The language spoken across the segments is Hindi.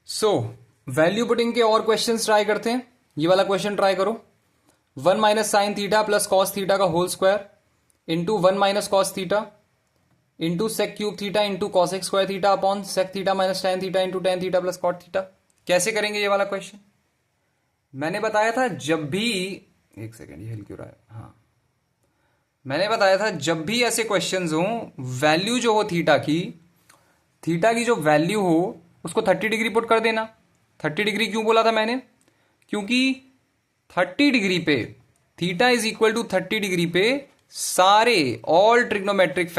सो वैल्यू पुटिंग के और क्वेश्चंस ट्राई करते हैं। ये वाला क्वेश्चन ट्राई करो। 1 minus sign theta plus cos theta का whole square into 1 minus cos theta into sec cube theta into cosec square theta upon sec theta minus tan theta into tan theta plus cot theta. कैसे करेंगे ये वाला क्वेश्चन? मैंने बताया था जब भी, एक सेकेंड, ये हिल क्यों रहा है? हाँ, मैंने बताया था जब भी ऐसे क्वेश्चंस हो, वैल्यू जो हो थीटा की जो वैल्यू हो उसको 30 डिग्री पुट कर देना। 30 डिग्री क्यों बोला था मैंने? क्योंकि 30 डिग्री पे theta is equal to 30 degree पे सारे all trigonometric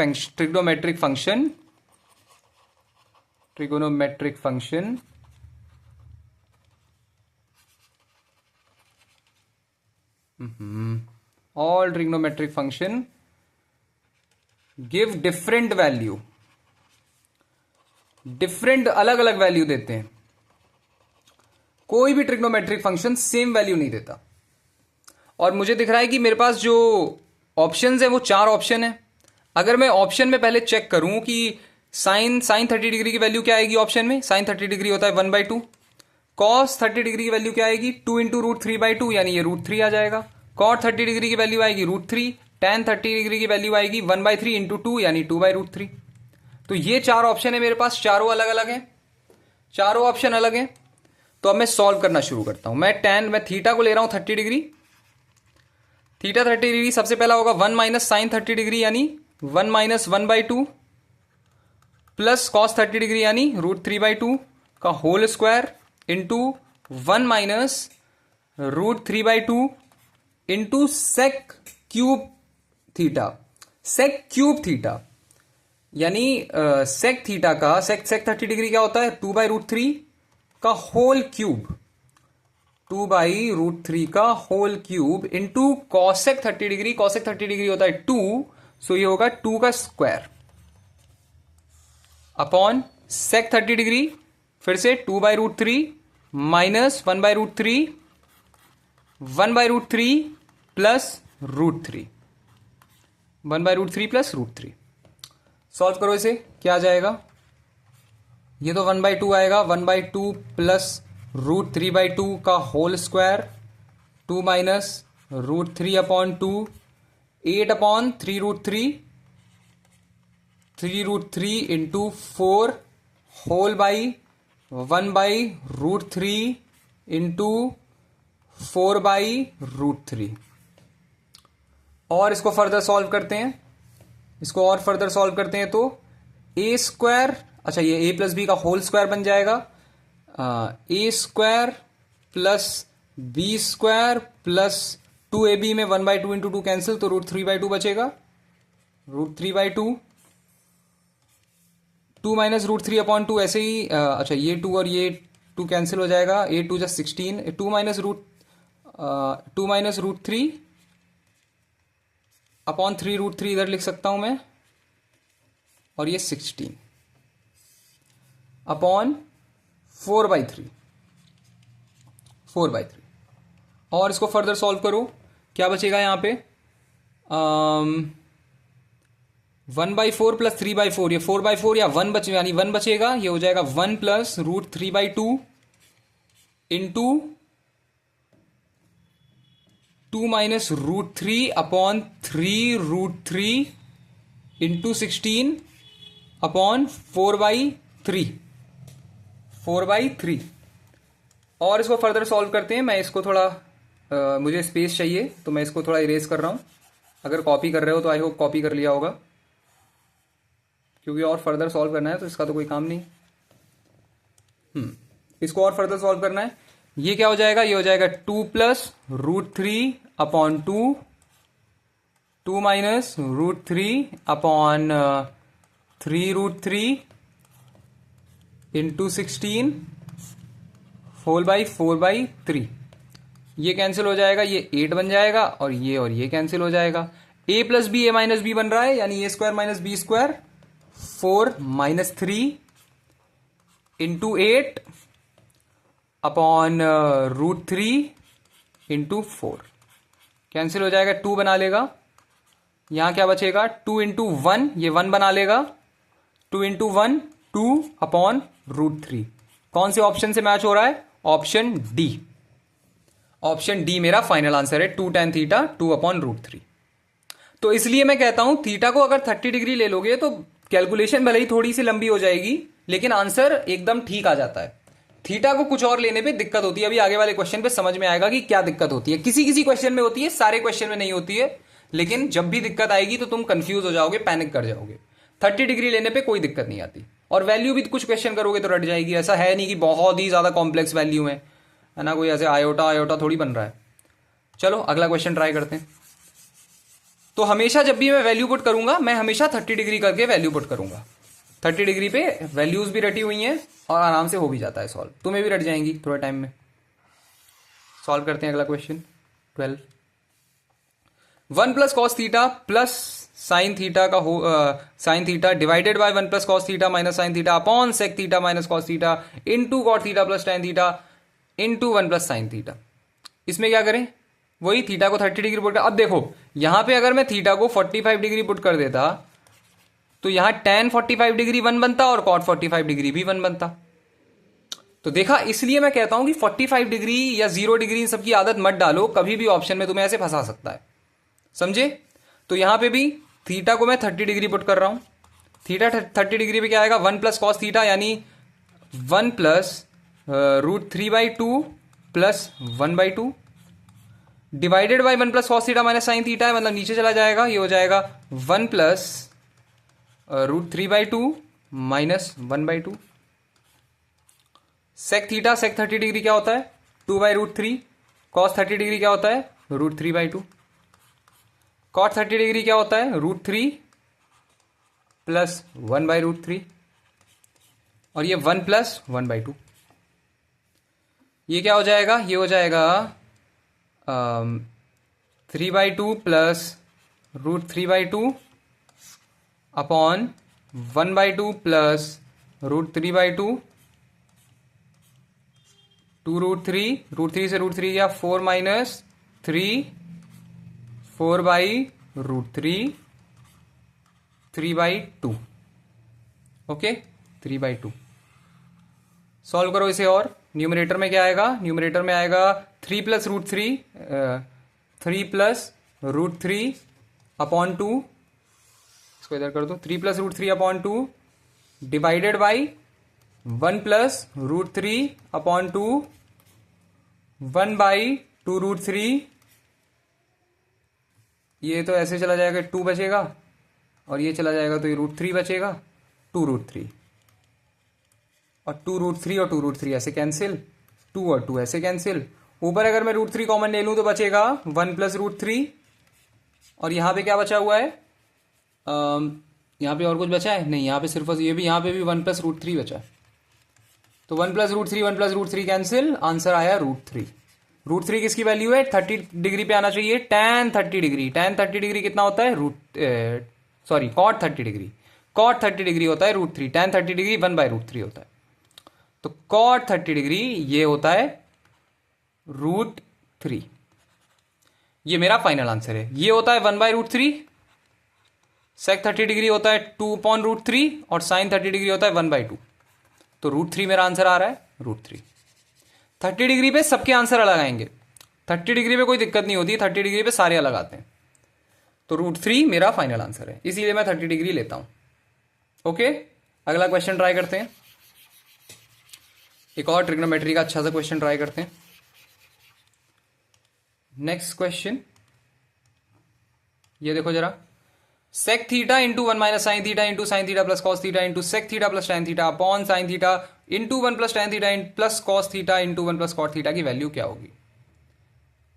function all trigonometric function give different value, different अलग अलग वैल्यू देते हैं। कोई भी ट्रिग्नोमेट्रिक फंक्शन सेम वैल्यू नहीं देता। और मुझे दिख रहा है कि मेरे पास जो ऑप्शंस है वो 4 ऑप्शन है। अगर मैं ऑप्शन में पहले चेक करूं कि साइन 30 डिग्री की वैल्यू क्या आएगी ऑप्शन में, साइन 30 डिग्री होता है 1/2। कॉस 30 डिग्री की वैल्यू क्या आएगी 2 इंटू रूट 3/2, यानी ये √3 आ जाएगा। कॉट 30 डिग्री की वैल्यू आएगी √3। tan 30 डिग्री की वैल्यू आएगी 1/3 इंटू 2 यानी 2/√3। तो ये 4 ऑप्शन है मेरे पास, चारों अलग अलग हैं, चारों ऑप्शन अलग हैं। तो अब मैं सॉल्व करना शुरू करता हूं। मैं थीटा को ले रहा हूं 30 डिग्री। थीटा 30 डिग्री सबसे पहला होगा 1 माइनस साइन 30 डिग्री यानी 1 माइनस 1/2 प्लस कॉस 30 डिग्री यानी √3/2 का whole square into 1 minus √3/2 into sec cube theta. Sec cube theta यानी सेक थीटा का सेक 30 डिग्री क्या होता है 2/√3 का होल क्यूब, 2/√3 का whole cube into cosec 30 degree. Cosec 30 degree होता है 2, सो ये होगा 2 का स्क्वायर अपॉन सेक 30 डिग्री फिर से 2/√3 माइनस 1/√3 1/√3 प्लस √3 1/√3 प्लस √3। सॉल्व करो इसे, क्या आ जाएगा? ये तो 1/2 आएगा, 1/2 प्लस √3/2 का whole square 2 minus √3/2 8/3√3 3√3 into 4 whole by 1/√3 into 4/√3। और इसको फर्दर सॉल्व करते हैं, इसको और फर्दर सॉल्व करते हैं तो ए स्क्वायर, अच्छा ये a प्लस बी का होल स्क्वायर बन जाएगा। ए square plus B square plus 2ab में 1/2 इंटू 2 कैंसिल तो √3/2 बचेगा। √3/2 2 माइनस √3/2 ऐसे ही, अच्छा ये 2 और ये 2 कैंसिल हो जाएगा। 8 2 just 16, 2 माइनस √3 अपॉन 3√3 इधर लिख सकता हूं मैं, और ये 16 अपॉन 4/3 और इसको फर्दर सॉल्व करो, क्या बचेगा यहां पे 1/4 प्लस 3/4, ये 4/4 या 1 बचे यानी 1 बचेगा। ये हो जाएगा 1 plus √3/2 into 2 minus √3 upon 3√3 into 16 upon 4/3 और इसको फर्दर सॉल्व करते हैं। मैं इसको थोड़ा मुझे स्पेस चाहिए तो मैं इसको थोड़ा इरेज कर रहा हूं। अगर कॉपी कर रहे हो तो आई होप कॉपी कर लिया होगा, क्योंकि और फर्दर सॉल्व करना है तो इसका तो कोई काम नहीं। इसको और फर्दर सॉल्व करना है। ये क्या हो जाएगा, ये हो जाएगा 2 plus √3 upon 2 minus √3 upon 3√3 into 16 whole by 4/3। ये कैंसिल हो जाएगा, ये 8 बन जाएगा और ये कैंसिल हो जाएगा। a plus B a minus B बन रहा है यानी a square minus B square 4 minus 3 into 8 upon √3 into 4 cancel हो जाएगा, 2 बना लेगा। यहां क्या बचेगा 2 इंटू 1, ये 1 बना लेगा। 2 इंटू 1 2 अपॉन √3 कौन से ऑप्शन से मैच हो रहा है? Option D. ऑप्शन डी मेरा फाइनल आंसर है, 2 tan थीटा 2/√3। तो इसलिए मैं कहता हूं थीटा को अगर 30 डिग्री ले लोगे तो कैलकुलेशन भले ही थोड़ी सी लंबी हो जाएगी, लेकिन आंसर एकदम ठीक आ जाता है। थीटा को कुछ और लेने पे दिक्कत होती है, अभी आगे वाले क्वेश्चन पे समझ में आएगा कि क्या दिक्कत होती है। किसी किसी क्वेश्चन में होती है, सारे क्वेश्चन में नहीं होती है, लेकिन जब भी दिक्कत आएगी तो तुम कंफ्यूज हो जाओगे, पैनिक कर जाओगे। 30 डिग्री लेने पे कोई दिक्कत नहीं आती, और वैल्यू भी कुछ क्वेश्चन करोगे तो रट जाएगी। ऐसा है नहीं कि बहुत ही ज्यादा कॉम्प्लेक्स वैल्यू है ना, कोई ऐसे आयोटा आयोटा थोड़ी बन रहा है। चलो अगला क्वेश्चन ट्राई करते हैं। तो हमेशा जब भी मैं वैल्यू पुट करूंगा, मैं हमेशा 30 डिग्री करके वैल्यू पुट करूंगा। 30 डिग्री पे वैल्यूज भी रटी हुई हैं और आराम से हो भी जाता है सॉल्व। तुम्हें भी रट जाएंगी थोड़े टाइम में। सॉल्व करते हैं अगला question 12। 1 plus cos theta plus sign theta का sin theta divided by 1 plus cos theta minus sign theta upon sec theta minus cos theta into cot theta plus tan theta into 1 plus sign theta. इसमें क्या करें? वही थीटा को 30 डिग्री पुट कर। अब देखो यहां पे अगर मैं थीटा को 45 डिग्री पुट कर देता तो यहां tan 45 डिग्री 1 बनता और cot 45 डिग्री भी 1 बनता। तो देखा, इसलिए मैं कहता हूं कि 45 डिग्री या 0 डिग्री इन सबकी आदत मत डालो, कभी भी ऑप्शन में तुम्हें ऐसे फंसा सकता है। समझे? तो यहां पे भी थीटा को मैं 30 डिग्री पुट कर रहा हूं। थीटा 30 डिग्री पे क्या आएगा? 1 प्लस कॉस थीटा यानी 1 plus √3/2 plus 1/2 divided by 1 plus cos theta minus sine theta है, मतलब नीचे चला जाएगा, ये हो जाएगा 1 प्लस √3/2 माइनस 1/2। सेक थीटा, सेक 30 डिग्री क्या होता है? 2/√3। कॉस 30 डिग्री क्या होता है? √3/2। कॉट 30 डिग्री क्या होता है? √3 प्लस 1/√3, और ये 1 प्लस 1/2। ये क्या हो जाएगा? ये हो जाएगा 3/2 प्लस √3/2 अपॉन 1/2 प्लस √3/2 2√3, √3 से √3 गया 4 माइनस 3 4/√3 3/2। ओके, 3/2। सॉल्व करो इसे, और न्यूमरेटर में क्या आएगा? न्यूमरेटर में आएगा 3 प्लस √3 3 प्लस √3 अपॉन 2, इसको इधर कर दो, 3 plus √3 upon 2 divided by 1 plus √3 upon 2 1/2√3। ये तो ऐसे चला जाएगा, 2 बचेगा, और ये चला जाएगा तो ये √3 बचेगा, 2√3, और 2√3 और 2√3 ऐसे कैंसिल, 2 और 2 ऐसे कैंसिल। ऊपर अगर मैं √3 कॉमन ले लूं तो बचेगा 1 प्लस √3, और यहां पे क्या बचा हुआ है? यहां पे और कुछ बचा है? नहीं, यहां पे सिर्फ ये भी, यहां पे भी 1 प्लस √3 बचा। तो 1 प्लस √3 1 प्लस √3 कैंसिल, आंसर आया √3। √3 किसकी वैल्यू है? 30 डिग्री पे आना चाहिए। tan 30 डिग्री, tan 30 डिग्री कितना होता है? cot 30 डिग्री, cot 30 डिग्री होता है √3, tan 30 डिग्री 1/√3 होता है। तो cot 30 डिग्री ये होता है √3। ये मेरा फाइनल आंसर है। ये होता है 1/√3, sec 30 डिग्री होता है 2/√3, और sin 30 डिग्री होता है 1/2। तो √3 मेरा आंसर आ रहा है, √3। 30 डिग्री पे सबके आंसर अलग आएंगे, 30 डिग्री पे कोई दिक्कत नहीं होती, 30 डिग्री पे सारे अलग आते हैं। तो √3 मेरा फाइनल आंसर है, इसीलिए मैं 30 डिग्री लेता हूं। ओके, अगला क्वेश्चन ट्राई करते हैं। एक और ट्रिग्नोमेट्री का अच्छा सा क्वेश्चन ट्राई करते हैं। नेक्स्ट क्वेश्चन ये देखो जरा, sec theta into 1 minus sign theta into sine theta plus cos theta into sec theta plus tan theta upon sine theta into 1 plus tan theta plus cos theta into 1 plus cot theta की वैल्यू क्या होगी?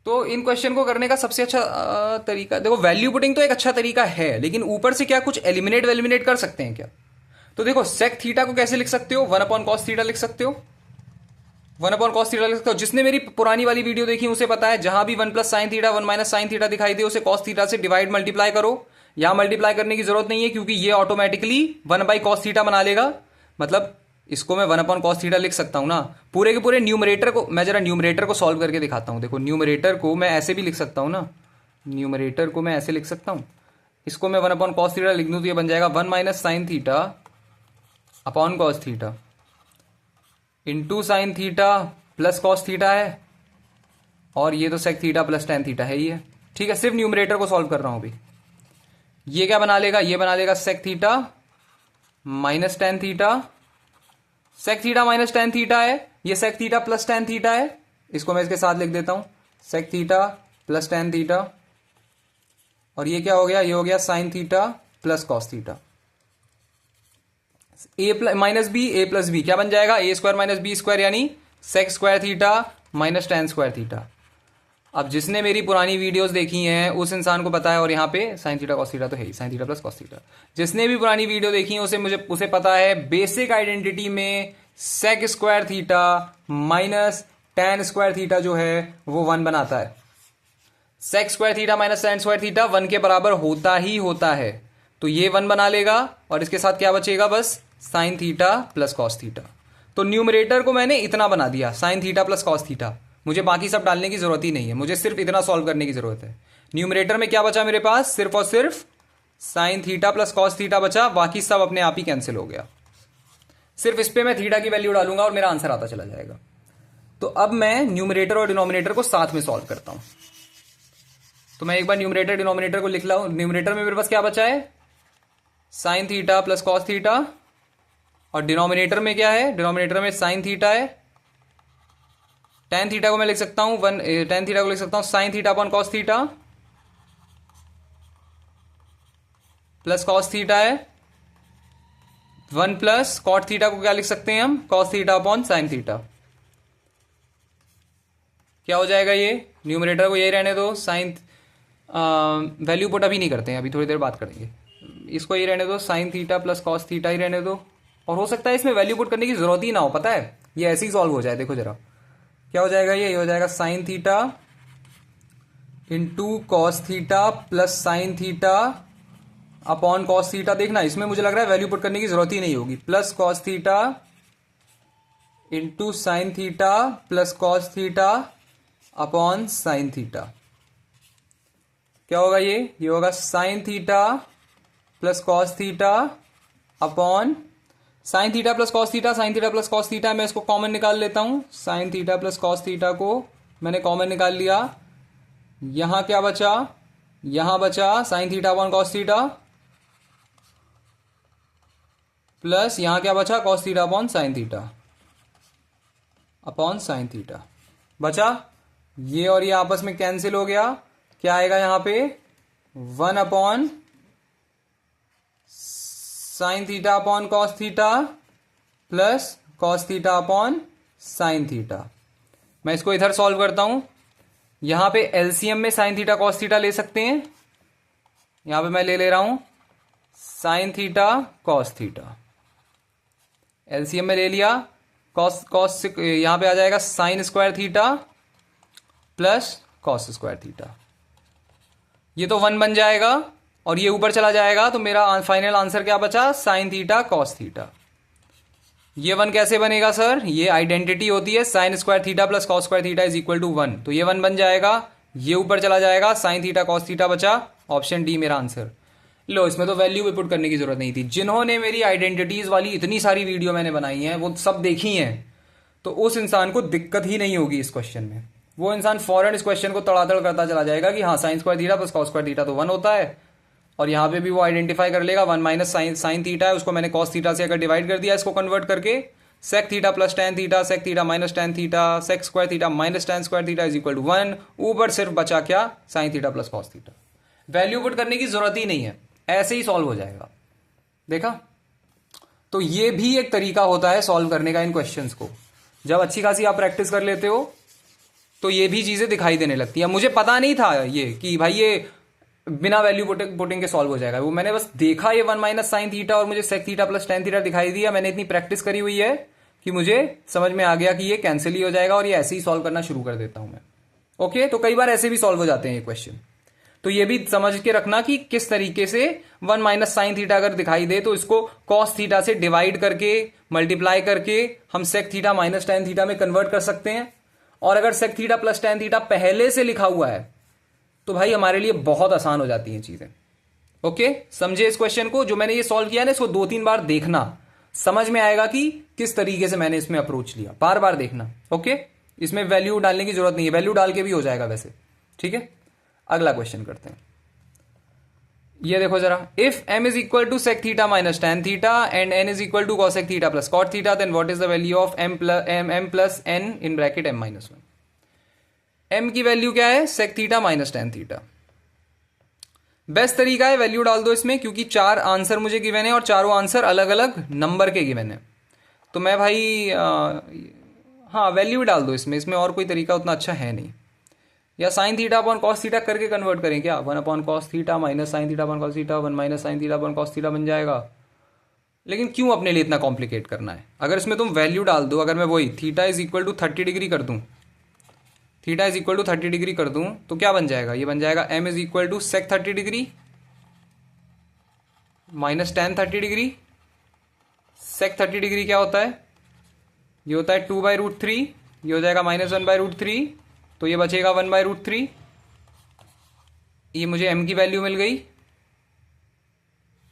तो इन क्वेश्चन को करने का सबसे अच्छा तरीका, देखो वैल्यू पुटिंग तो एक अच्छा तरीका है, लेकिन ऊपर से क्या कुछ एलिमिनेट कर सकते हैं क्या? तो देखो sec थीटा को कैसे लिख सकते हो? 1 अपॉन कॉस थीटा लिख सकते हो, 1 अपॉन कॉस थीटा लिख सकते हो। जिसने मेरी पुरानी वाली वीडियो देखी उसे पता है, जहां भी 1 plus sine theta 1 minus sine theta दिखाई दे उसे कॉस थीटा से डिवाइड मल्टीप्लाई करो। यहां मल्टीप्लाई करने की जरूरत नहीं है, क्योंकि ये ऑटोमेटिकली 1/cos थीटा बना लेगा। मतलब इसको मैं 1 अपॉन कॉस थीटा लिख सकता हूं ना। पूरे के पूरे न्यूमरेटर को मैं जरा न्यूमरेटर को सॉल्व करके दिखाता हूं। देखो न्यूमरेटर को मैं ऐसे भी लिख सकता हूं ना, न्यूमरेटर को मैं ऐसे लिख सकता हूं। इसको मैं 1 अपॉन कॉस थीटा लिख दूं तो ये बन जाएगा 1 minus sign theta upon cos theta into sine theta plus cos theta है, और ये तो sec theta plus tan theta है ही है। ठीक है, सिर्फ न्यूमरेटर को सॉल्व कर रहा हूं अभी। ये क्या बना लेगा, ये बना लेगा sec theta minus tan theta. Sec theta minus tan theta है, ये sec theta plus tan theta है, इसको मैं इसके साथ लिख देता हूं, sec theta plus tan theta. और ये क्या हो गया, ये हो गया sin theta plus cos theta. A minus B A plus B क्या बन जाएगा, ए स्क्वायर माइनस बी स्क्वायर, यानी sec square theta minus tan square theta. अब जिसने मेरी पुरानी वीडियोस देखी हैं उस इंसान को पता है, और यहाँ पे साइन थीटा कॉस थीटा तो है ही, sin theta plus cos theta. जिसने भी पुरानी वीडियो देखी है उसे पता है बेसिक आइडेंटिटी में sec square theta minus tan square theta जो है वो वन बनाता है। Sec square theta minus tan square theta one के बराबर होता ही होता है, तो ये वन बना लेगा, और इसके साथ क्या बचेगा, बस sign theta plus cos theta. तो न्यूमरेटर को मैंने इतना बना दिया, sign theta plus cos theta. मुझे बाकी सब डालने की जरूरत ही नहीं है, मुझे सिर्फ इतना सॉल्व करने की जरूरत है। न्यूमरेटर में क्या बचा मेरे पास, सिर्फ और सिर्फ sign theta plus cos theta बचा, बाकी सब अपने आप ही कैंसिल हो गया। सिर्फ इस पे मैं थीटा की वैल्यू डालूंगा और मेरा आंसर आता चला जाएगा। तो अब मैं न्यूमरेटर और डिनोमिनेटर को साथ में सॉल्व करता हूं। तो मैं एक बार न्यूमरेटर डिनोमिनेटर को लिख ला हूं। न्यूमरेटर में मेरे पास क्या बचा है, sign theta plus cos theta, और डिनोमिनेटर में क्या है, डिनोमिनेटर में साइन थीटा है। टेन थीटा को मैं लिख सकता हूं टेन थीटा को लिख सकता हूं sign theta upon cos theta, plus cos theta है वन प्लस कॉट थीटा को क्या लिख सकते हैं हम, cos theta upon sine theta. क्या हो जाएगा ये, न्यूमरेटर को यही रहने दो, साइन वैल्यू पुट अभी नहीं करते हैं, अभी थोड़ी देर बात करेंगे। इसको ये रहने दो, sin theta plus cos theta ही रहने दो, और हो सकता है इसमें वैल्यू पुट करने की जरूरत ही ना हो, पता है, ये ऐसे ही सॉल्व हो जाए। देखो जरा क्या हो जाएगा, ये हो जाएगा sine theta into cos theta plus sign theta upon cos theta. देखना इसमें मुझे लग रहा है वैल्यू पुट करने की जरूरत ही नहीं होगी, plus cos theta into sine theta plus cos theta upon sine theta. क्या होगा ये होगा sign theta plus cos theta upon sine theta plus cos theta, sign theta plus cos theta, मैं इसको कॉमन निकाल लेता हूं। Sign theta plus cos theta को मैंने कॉमन निकाल लिया। यहां क्या बचा, यहां बचा sine theta upon cos theta, plus यहां क्या बचा, cos theta upon sine theta upon sine theta बचा। ये और ये आपस में कैंसिल हो गया। क्या आएगा यहां पे, one upon sine theta upon cos theta plus cos theta upon sine theta. मैं इसको इधर सॉल्व करता हूं। यहां पे एलसीएम में साइन थीटा कॉस थीटा ले सकते हैं, यहां पे मैं ले रहा हूं sign theta cos theta, LCM में ले लिया। कॉस यहां पे आ जाएगा sine square theta plus cos square theta, ये तो वन बन जाएगा और ये ऊपर चला जाएगा, तो मेरा फाइनल आंसर क्या बचा, साइन थीटा कॉस थीटा। ये वन कैसे बनेगा सर, ये आइडेंटिटी होती है sine square theta plus cos square theta is equal to one, तो ये वन बन जाएगा, ये ऊपर चला जाएगा, साइन थीटा कॉस थीटा बचा, ऑप्शन डी मेरा आंसर। लो, इसमें तो वैल्यू भी पुट करने की जरूरत नहीं थी। जिन्होंने मेरी आइडेंटिटीज वाली इतनी सारी वीडियो मैंने बनाई हैं वो सब देखी हैं, तो उस इंसान को दिक्कत ही नहीं होगी इस क्वेश्चन में। वो इंसान फौरन इस क्वेश्चन को तड़ातड़ करता चला जाएगा कि हाँ sign square theta plus cos square theta तो वन होता है, और यहाँ पे भी वो आइडेंटिफाई कर लेगा वन माइनस साइन थीटा है, उसको मैंने कॉस थीटा से अगर डिवाइड कर दिया इसको कन्वर्ट करके, sec theta plus tan theta, sec theta minus tan theta, sec square theta minus tan square theta is equal to one. ऊपर सिर्फ बचा क्या, sine theta plus cos theta. Value put करने की जरूरत ही नहीं है, ऐसे ही सॉल्व हो जाएगा। देखा, तो ये भी एक तरीका होता है सॉल्व करने का इन क्वेश्चंस को। जब अच्छी खासी आप प्रैक्टिस कर लेते हो तो ये भी चीजें दिखाई देने लगती है। मुझे पता नहीं था ये कि भाई ये बिना वैल्यू पुटिंग के सॉल्व हो जाएगा, वो मैंने बस देखा ये वन माइनस साइन थीटा और मुझे sec theta plus tan theta दिखाई दिया। मैंने इतनी प्रैक्टिस करी हुई है कि मुझे समझ में आ गया कि ये कैंसिल ही हो जाएगा, और ये ऐसे ही सॉल्व करना शुरू कर देता हूं मैं। ओके, तो कई बार ऐसे भी सॉल्व हो जाते हैं ये क्वेश्चन, तो ये भी समझ के रखना कि किस तरीके से वन माइनस साइन थीटा अगर दिखाई दे तो इसको कॉस थीटा से डिवाइड करके मल्टीप्लाई करके हम sec theta minus tan theta में कन्वर्ट कर सकते हैं। और अगर sec theta plus tan theta पहले से लिखा हुआ है तो भाई हमारे लिए बहुत आसान हो जाती हैं चीजें। ओके, समझे इस क्वेश्चन को। जो मैंने ये सॉल्व किया ना, इसको 2-3 बार देखना, समझ में आएगा कि किस तरीके से मैंने इसमें अप्रोच लिया। बार बार देखना, ओके। इसमें वैल्यू डालने की जरूरत नहीं है, वैल्यू डाल के भी हो जाएगा वैसे, ठीक है। अगला क्वेश्चन करते हैं। ये देखो जरा, if m is equal to sec theta minus tan theta and n is equal to cosec theta plus cot theta, then what is the value of m plus n in bracket m minus one. m की वैल्यू क्या है? Sec theta minus tan theta. Best तरीका है वैल्यू डाल दो इसमें, क्योंकि चार आंसर मुझे गिवन है और चारों आंसर अलग अलग नंबर के गिवन है। तो मैं भाई हाँ वैल्यू डाल दो इसमें और कोई तरीका उतना अच्छा है नहीं। या sign theta upon cos theta करके कन्वर्ट करें क्या? One upon cos theta minus sign theta upon cos theta, one minus sign theta upon cos theta बन जाएगा। लेकिन क्यों अपने लिए इतना कॉम्प्लिकेट करना है? अगर इसमें तुम वैल्यू डाल दो, अगर मैं वही theta is equal to 30 degree कर दूं, theta is equal to 30 degree कर दूं, तो क्या बन जाएगा? ये बन जाएगा m is equal to sec 30 degree minus tan 30 degree. सेक 30 डिग्री क्या होता है? ये होता है 2/√3, ये हो जाएगा माइनस 1/√3, तो ये बचेगा 1/√3। ये मुझे m की वैल्यू मिल गई।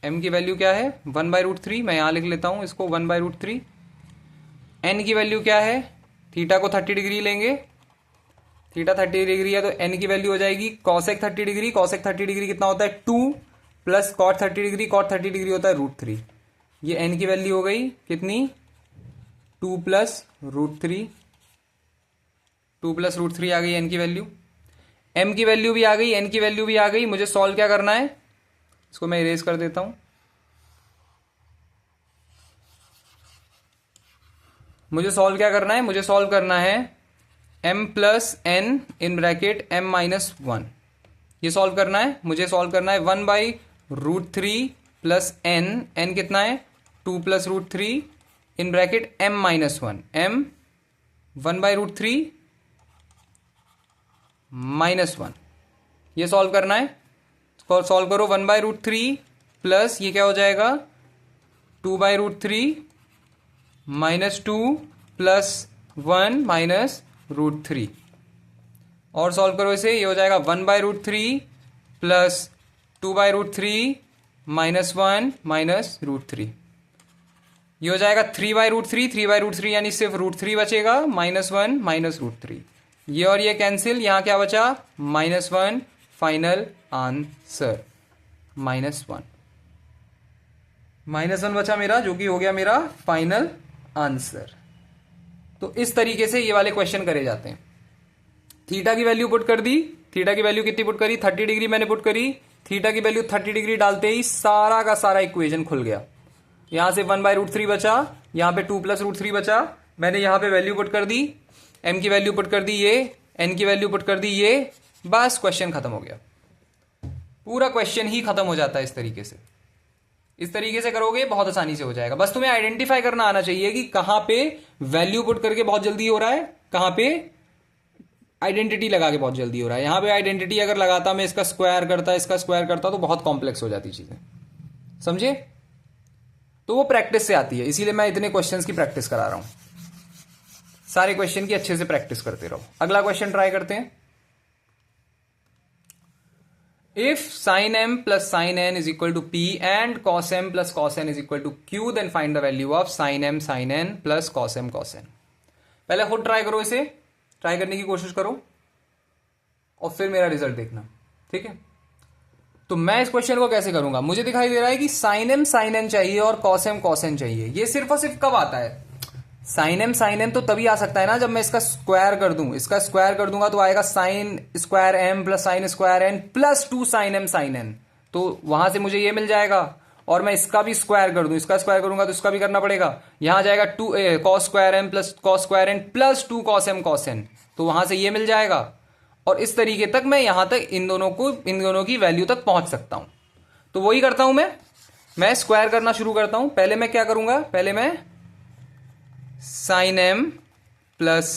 m की वैल्यू क्या है? 1/√3। मैं यहां लिख लेता हूं इसको 1/√3। n की वैल्यू क्या है? थीटा को 30 डिग्री लेंगे, थीटा 30 डिग्री है तो n की वैल्यू हो जाएगी कॉसेक 30 डिग्री। कॉसेक 30 डिग्री कितना होता है? 2 plus cot 30 degree, cot 30 degree होता है √3। ये n की वैल्यू हो गई कितनी? 2 प्लस √3, 2 प्लस √3 आ गई n की वैल्यू। m की वैल्यू भी आ गई, n की वैल्यू भी आ गई। मुझे सॉल्व क्या करना है? इसको मैं इरेज कर देता हूं। मुझे सॉल्व क्या करना है? मुझे सॉल्व करना है m plus n in bracket m minus one. ये सॉल्व करना है, मुझे सॉल्व करना है 1/√3 प्लस n कितना है? 2 प्लस √3 इन bracket m minus one. m 1/√3 minus one, ये सॉल्व करना है। सॉल्व करो 1/√3 प्लस ये क्या हो जाएगा? 2/√3 माइनस 2 प्लस 1 माइनस √3। और सॉल्व करो इसे, ये हो जाएगा 1/√3 प्लस 2/√3 माइनस 1 माइनस √3। ये हो जाएगा 3/√3, 3/√3 यानी सिर्फ √3 बचेगा, माइनस 1 माइनस √3। ये और ये कैंसिल, यहां क्या बचा? -1। फाइनल आंसर -1, -1 बचा मेरा, जो कि हो गया मेरा फाइनल आंसर। तो इस तरीके से ये वाले क्वेश्चन करे जाते हैं। थीटा की वैल्यू पुट कर दी। थीटा की वैल्यू कितनी पुट करी? 30 डिग्री मैंने पुट करी। थीटा की वैल्यू 30 डिग्री डालते ही सारा का सारा इक्वेशन खुल गया। यहां से 1/√3 बचा, यहां पे 2 प्लस √3 बचा। मैंने यहां पे वैल्यू पुट कर दी, m की वैल्यू पुट कर दी ये, n की वैल्यू पुट कर दी ये, बस क्वेश्चन खत्म हो गया। पूरा क्वेश्चन ही खत्म हो जाता है इस तरीके से। इस तरीके से करोगे बहुत आसानी से हो जाएगा। बस तुम्हें आइडेंटिफाई करना आना चाहिए कि कहां पे वैल्यू पुट करके बहुत जल्दी हो रहा है, कहां पे आइडेंटिटी लगा के बहुत जल्दी हो रहा है। यहां पे आइडेंटिटी अगर लगाता, मैं इसका स्क्वायर करता, इसका स्क्वायर करता, तो बहुत कॉम्प्लेक्स हो जाती चीजें, समझे? तो वो प्रैक्टिस से आती है, इसीलिए मैं इतने क्वेश्चंस की प्रैक्टिस करा रहा हूं। सारे क्वेश्चन की अच्छे से प्रैक्टिस करते रहो। अगला क्वेश्चन ट्राई करते हैं। If sin m plus sin n is equal to p and cos m plus cos n is equal to q, then find the value of sin m sin n plus cos m cos n। पहले खुद ट्राई करो, इसे ट्राई करने की कोशिश करो और फिर मेरा रिजल्ट देखना, ठीक है? तो मैं इस क्वेश्चन को कैसे करूंगा? मुझे दिखाई दे रहा है कि sin m sin n चाहिए और cos m cos n चाहिए। ये सिर्फ और सिर्फ कब आता है? sin m तो तभी आ सकता है ना जब मैं इसका स्क्वायर कर दूं। इसका स्क्वायर कर दूंगा तो आएगा sin square m plus sin square n plus 2 sin m sin n। तो वहां से मुझे ये मिल जाएगा। और मैं इसका भी स्क्वायर कर दूं, इसका स्क्वायर करूंगा तो इसका भी करना पड़ेगा। यहां जाएगा 2 cos square m plus cos square n plus 2 cos m cos n, तो वहां से ये मिल जाएगा। और इस तरीके तक मैं यहां तक इन दोनों की वैल्यू तक पहुंच सकता हूं। तो वही करता हूं मैं स्क्वायर करना शुरू करता हूं। पहले मैं क्या करूंगा? पहले मैं sin m plus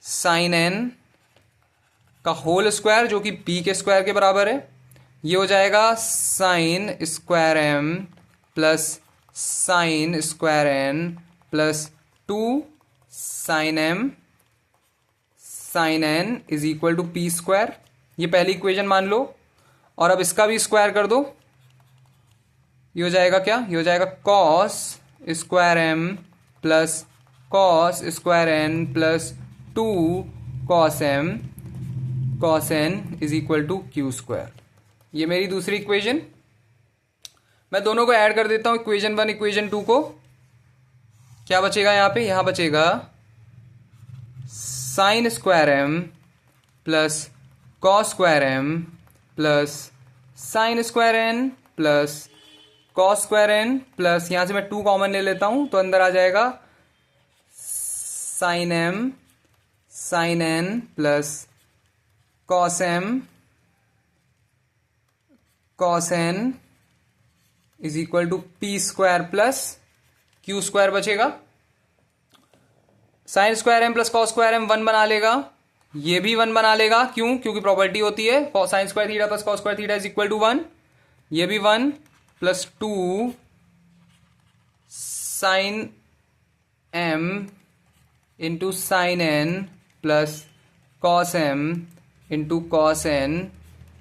sin n का होल स्क्वायर, जो कि p के स्क्वायर के बराबर है, ये हो जाएगा sin square m plus sin square n plus 2 sin m sin n is equal to p square. ये पहली इक्वेशन मान लो। और अब इसका भी स्क्वायर कर दो। ये हो जाएगा क्या? ये हो जाएगा cos square M plus cos square n plus 2 cos N is equal to q square. ये मेरी दूसरी इक्वेशन। मैं दोनों को ऐड कर देता हूं, इक्वेशन 1 इक्वेशन 2 को। क्या बचेगा यहां पे? यहां बचेगा sign square M plus cos square M plus sine square n plus cos square n plus, यहां से मैं 2 कॉमन ले लेता हूं तो अंदर आ जाएगा sin N plus cos N is equal to P square plus Q square बचेगा। Sign square M plus cos square M 1 बना लेगा, ये भी 1 बना लेगा। क्यों? क्योंकि प्रॉपर्टी होती है sine square theta plus cos square theta is equal to 1। ये भी 1 plus 2 sine m into sine N plus cos m into cos N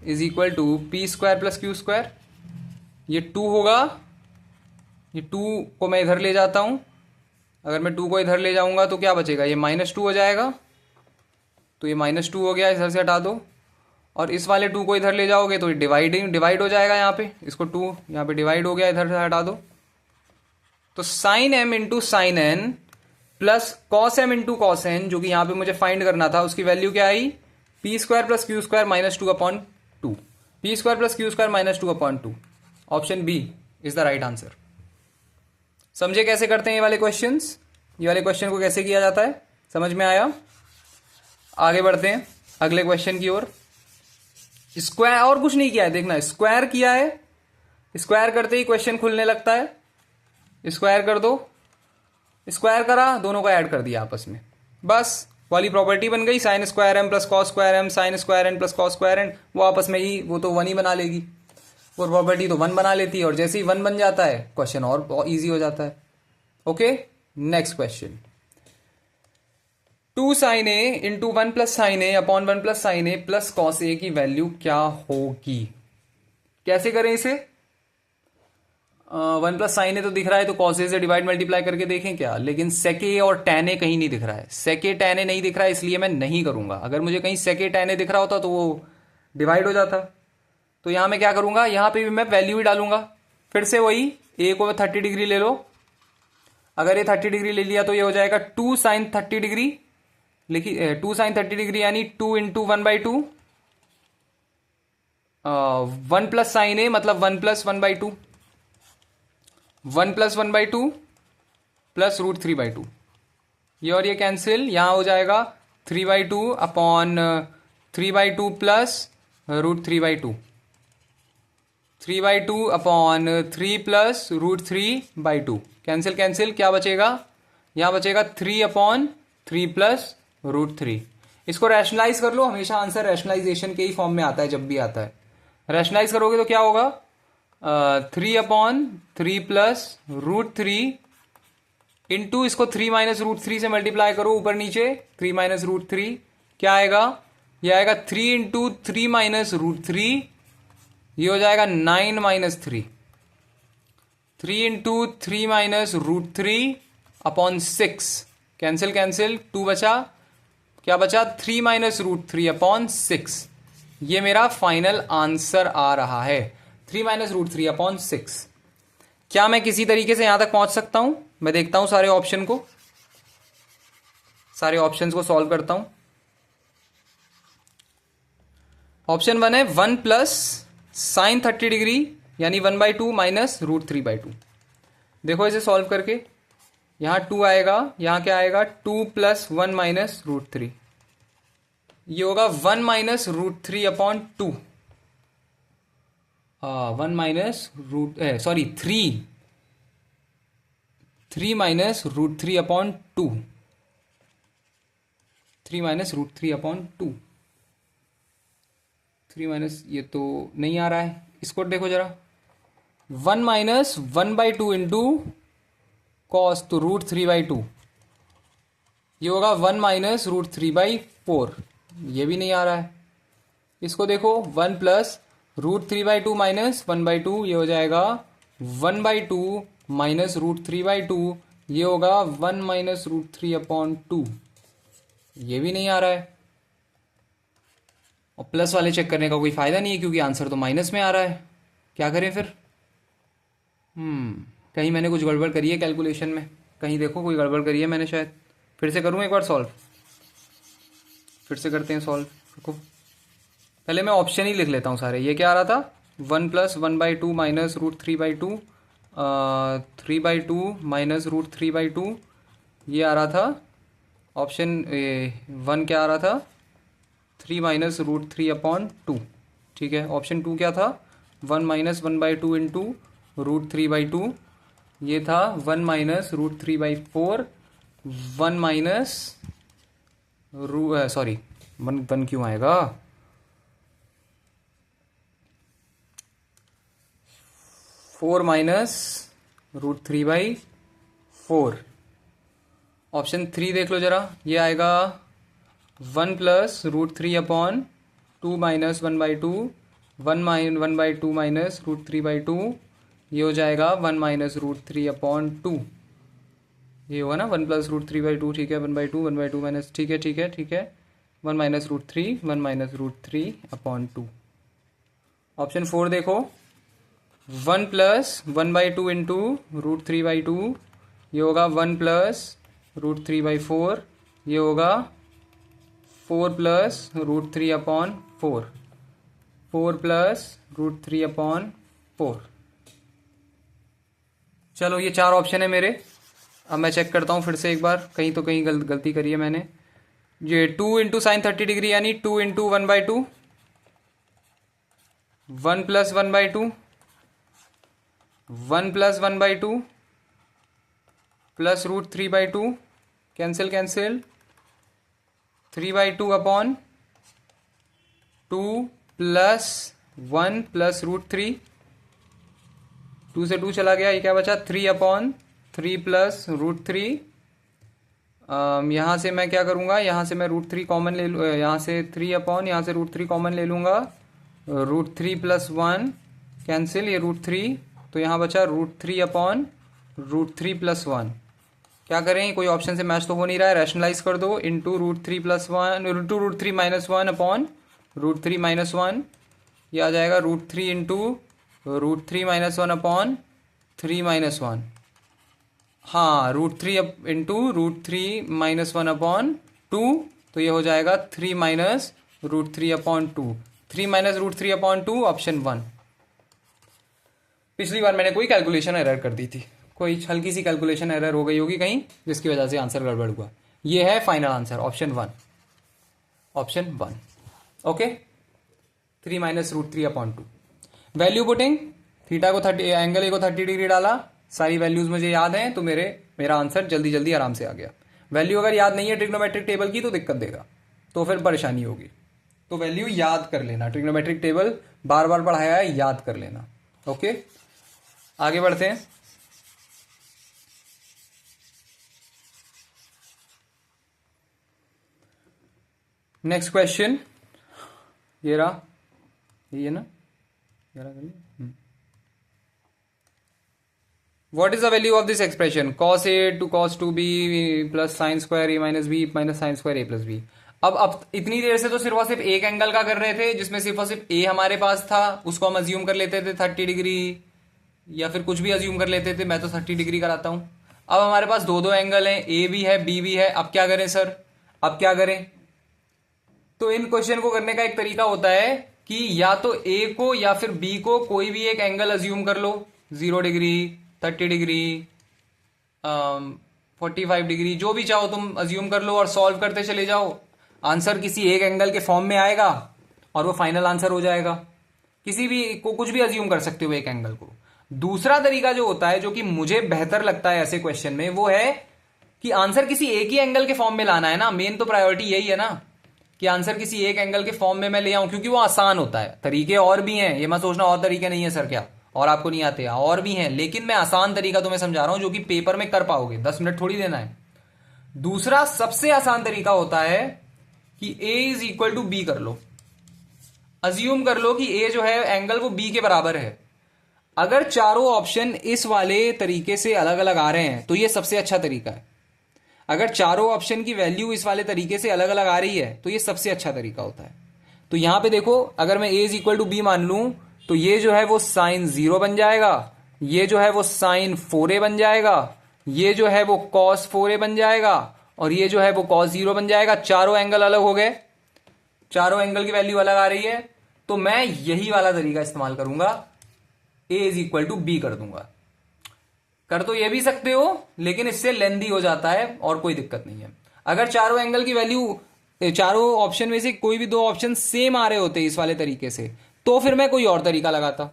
is equal to P square plus Q square. ये 2 होगा, ये 2 को मैं इधर ले जाता हूं। अगर मैं 2 को इधर ले जाऊंगा तो क्या बचेगा? ये -2 हो जाएगा, तो ये -2 हो गया, इधर से हटा दो। और इस वाले 2 को इधर ले जाओगे तो डिवाइड हो जाएगा यहाँ पे। इसको 2 यहाँ पे डिवाइड हो गया, इधर से हटा दो। तो sine m into sine N plus cos m into cos n, जो कि यहाँ पे मुझे फाइंड करना था, उसकी वैल्यू क्या आई? P square plus Q square -2/2। P square plus Q square -2/2। Option B is the right answer. समझे कैसे करते हैं ये वाले क्वेश्चंस? ये वाले क्वेश्चन को कैसे किया जाता है, समझ में आया? आगे बढ़ते हैं अगले क्वेश्चन की ओर। स्क्वायर और कुछ नहीं किया है, देखना, स्क्वायर किया है। स्क्वायर करते ही क्वेश्चन खुलने लगता है। स्क्वायर कर दो, स्क्वायर करा, दोनों को ऐड कर दिया आपस में, बस वाली प्रॉपर्टी बन गई। Sine square M plus cos square m sine square n plus cos square n, वो आपस में ही, वो तो 1 ही बना लेगी, वो प्रॉपर्टी तो 1 बना लेती है। और जैसे ही 1 बन जाता है क्वेश्चन और ईजी हो जाता है। Okay, next question. 2 sign A into 1 plus sign A upon 1 plus sign A plus cos A की वैल्यू क्या होगी? कैसे करें इसे? 1 प्लस साइन ए तो दिख रहा है, तो कॉस ए से डिवाइड मल्टीप्लाई करके देखें क्या? लेकिन सेक ए और टैन ए कहीं नहीं दिख रहा है। सेक ए टैन ए नहीं दिख रहा है, इसलिए मैं नहीं करूंगा। अगर मुझे कहीं सेक ए टैन ए दिख रहा होता तो वो डिवाइड हो जाता। तो यहां मैं क्या करूंगा, यहां पे भी मैं वैल्यू ही डालूंगा। फिर से वही, ए को 30 डिग्री ले लो। अगर ये 30 डिग्री ले लिया तो ये हो जाएगा 2 साइन 30 डिग्री। लिखिए 2 साइन 30 डिग्री यानी 2 इंटू 1/2। 1 प्लस साइन ए मतलब 1 प्लस 1/2। 1 plus 1/2 plus √3/2। ये और ये कैंसिल, यहां हो जाएगा 3/2 upon 3/2 plus √3/2। 3/2 upon 3 plus √3/2। Cancel cancel, क्या बचेगा? यहां बचेगा 3 अपॉन 3 प्लस √3। इसको रैशनलाइज कर लो, हमेशा आंसर रैशनलाइजेशन के ही फॉर्म में आता है जब भी आता है। रैशनलाइज करोगे तो क्या होगा? 3 अपॉन 3 प्लस √3 इंटू इसको 3 माइनस √3 से मल्टीप्लाई करो ऊपर नीचे, 3 माइनस √3 क्या आएगा? ये आएगा 3 इंटू 3 माइनस √3, ये हो जाएगा 9 minus 3। 3 into 3 minus √3 upon 6। Cancel cancel, 2 बचा, क्या बचा? 3 माइनस √3 अपॉन 6। ये मेरा फाइनल आंसर आ रहा है, 3 माइनस √3 अपॉन 6। क्या मैं किसी तरीके से यहां तक पहुंच सकता हूं? मैं देखता हूं सारे ऑप्शन को, सारे ऑप्शंस को सॉल्व करता हूं। ऑप्शन 1 है 1 प्लस साइन 30 डिग्री यानी 1/2 माइनस √3/2। देखो इसे सॉल्व करके, यहां 2 आएगा, यहां क्या आएगा? 2 प्लस 1 माइनस √3। ये होगा 1 minus √3 upon 2। 1 minus sorry 3 minus √3 upon 2। 3 minus √3 upon 2। 3 minus, ये तो नहीं आ रहा है, इसको देखो जरा। 1 माइनस 1/2 इंटू कॉस, तो √3/2। ये होगा 1 माइनस √3/4। ये भी नहीं आ रहा है, इसको देखो। 1 प्लस √3/2 माइनस 1/2, ये हो जाएगा 1/2 minus root three by two, ये होगा 1 minus root three upon two. ये भी नहीं आ रहा है, और प्लस वाले चेक करने का कोई फायदा नहीं है क्योंकि आंसर तो माइनस में आ रहा है। क्या करें फिर? कहीं मैंने कुछ गड़बड़ करी है कैलकुलेशन में, कहीं देखो कोई गड़बड़ करी है मैंने शायद। फिर से करूँ एक बार सॉल्व, फिर से करते हैं सॉल्व। रुको, पहले मैं ऑप्शन ही लिख लेता हूँ सारे। ये क्या आ रहा था? 1 plus 1/2 minus root 3/2, 3/2 minus root 3/2, ये आ रहा था ऑप्शन 1। क्या आ रहा था? 3 माइनस रूट 3 अपॉन 2। ठीक है, ऑप्शन 2 क्या था? 1 माइनस 1/2 इंटू रूट 3/2, ये था 1 माइनस रूट 3/4, 1 माइनस सॉरी 1 क्यों आएगा? 4 माइनस रूट 3/4। ऑप्शन 3 देख लो जरा, ये आएगा 1 plus root 3 upon 2 minus 1/2, 1/2 minus root 3/2, ये हो जाएगा 1 माइनस रूट 3 अपॉन 2। ये होगा ना 1 प्लस रूट 3/2। ठीक है, 1/2 माइनस, ठीक है ठीक है ठीक है, 1 minus root 3, 1 minus root 3 upon 2। Option 4 देखो, 1 प्लस 1/2 इंटू रूट 3/2, ये होगा 1 प्लस रूट 3/4, ये होगा 4 plus root 3 upon 4, 4 plus root 3 upon 4। चलो ये 4 ऑप्शन है मेरे। अब मैं चेक करता हूँ फिर से एक बार, कहीं तो कहीं गलती करी है मैंने। ये 2 इंटू साइन 30 डिग्री यानी 2 into 1/2, 1 plus 1/2, 1 plus 1/2 plus root 3/2, cancel cancel, 3/2 upon 2 plus 1 plus root 3, 2 से 2 चला गया, ये क्या बचा? 3 अपॉन 3 प्लस रूट 3। यहाँ से मैं क्या करूँगा, यहाँ से मैं रूट 3 कॉमन ले लूँ, यहाँ से 3 अपॉन, यहाँ से रूट 3 कॉमन ले लूँगा, रूट 3 प्लस 1 कैंसिल, ये रूट 3, तो यहाँ बचा रूट 3 अपॉन रूट 3 प्लस 1। क्या करें, कोई ऑप्शन से मैच तो हो नहीं रहा है, रैशनलाइज कर दो, into root 3 plus 1, into root 3 minus 1 upon root 3 minus 1, ये आ जाएगा root 3 into root 3 minus 1 upon 3 minus 1। हाँ, root 3 into root 3 minus 1 upon 2, तो ये हो जाएगा 3 minus root 3 upon 2, 3 minus root 3 upon 2, option 1। पिछली बार मैंने कोई कैलकुलेशन एरर कर दी थी, कोई हल्की सी कैलकुलेशन एरर हो गई होगी कहीं, जिसकी वजह से आंसर गड़बड़ हुआ। ये है final answer, option 1, option 1। Okay, 3 minus root 3 upon 2। Value putting, theta को 30, एंगल ए को 30 डिग्री डाला, सारी वैल्यूज मुझे याद हैं, तो मेरा आंसर जल्दी जल्दी आराम से आ गया। वैल्यू अगर याद नहीं है ट्रिग्नोमेट्रिक टेबल की तो दिक्कत देगा, तो फिर परेशानी होगी। तो वैल्यू याद कर लेना, ट्रिग्नोमेट्रिक टेबल बार बार पढ़ाया है, याद कर लेना। ओके, आगे बढ़ते हैं। नेक्स्ट क्वेश्चन, ये रहा, ये है ना, ये रहा, करिए। What is the value of this expression? Cos A to cos 2B plus sin square A minus B minus sin square A plus B। अब इतनी देर से तो सिर्फ और सिर्फ एक एंगल का कर रहे थे, जिसमें सिर्फ और सिर्फ A हमारे पास था, उसको हम अज्यूम कर लेते थे 30 डिग्री, या फिर कुछ भी अज्यूम कर लेते थे। मैं तो 30 डिग्री कराता हूं। अब हमारे पास दो एंगल हैं, A भी है B भी है। अब क्या करें सर, अब क्या करें? तो इन क्वेश्चन को करने का एक तरीका होता है कि या तो A को या फिर B को कोई भी एक एंगल अज्यूम कर लो, 0 डिग्री, 30 डिग्री, 45 डिग्री, जो भी चाहो तुम अज्यूम कर लो और सॉल्व करते चले जाओ। आंसर किसी एक एंगल के फॉर्म में आएगा और वो फाइनल आंसर हो जाएगा। किसी भी को कुछ भी अज्यूम कर सकते हो एक एंगल को। दूसरा तरीका जो होता है, जो कि मुझे बेहतर लगता है ऐसे क्वेश्चन में, वो है कि आंसर किसी एक ही एंगल के फॉर्म में लाना है ना। मेन तो प्रायोरिटी यही है ना कि आंसर किसी एक एंगल के फॉर्म में मैं ले आऊं, क्योंकि वो आसान होता है। तरीके और भी हैं, ये मत सोचना और तरीके नहीं है सर क्या, और आपको नहीं आते, और भी हैं, लेकिन मैं आसान तरीका तुम्हें समझा रहा हूं जो कि पेपर में कर पाओगे। 10 मिनट थोड़ी देना है। दूसरा सबसे आसान तरीका होता है कि A is equal to B कर लो। अज्यूम कर लो कि A जो है एंगल वो B के बराबर है। अगर चारों ऑप्शन इस वाले तरीके से अलग अलग आ रहे हैं तो ये सबसे अच्छा तरीका है। अगर चारों ऑप्शन की वैल्यू इस वाले तरीके से अलग अलग आ रही है तो ये सबसे अच्छा तरीका होता है। तो यहां पे देखो, अगर मैं a is equal to b मान लूं तो ये जो है वो साइन 0 बन जाएगा, ये जो है वो साइन 4a बन जाएगा, ये जो है वो कॉस 4a बन जाएगा, और ये जो है वो कॉस 0 बन जाएगा। चारों एंगल अलग हो गए, चारों एंगल की वैल्यू अलग आ रही है, तो मैं यही वाला तरीका इस्तेमाल करूंगा, a is equal to B कर दूंगा। कर तो ये भी सकते हो लेकिन इससे लेंदी हो जाता है और कोई दिक्कत नहीं है। अगर चारों एंगल की वैल्यू, चारों ऑप्शन में से कोई भी दो ऑप्शन सेम आ रहे होते इस वाले तरीके से, तो फिर मैं कोई और तरीका लगाता,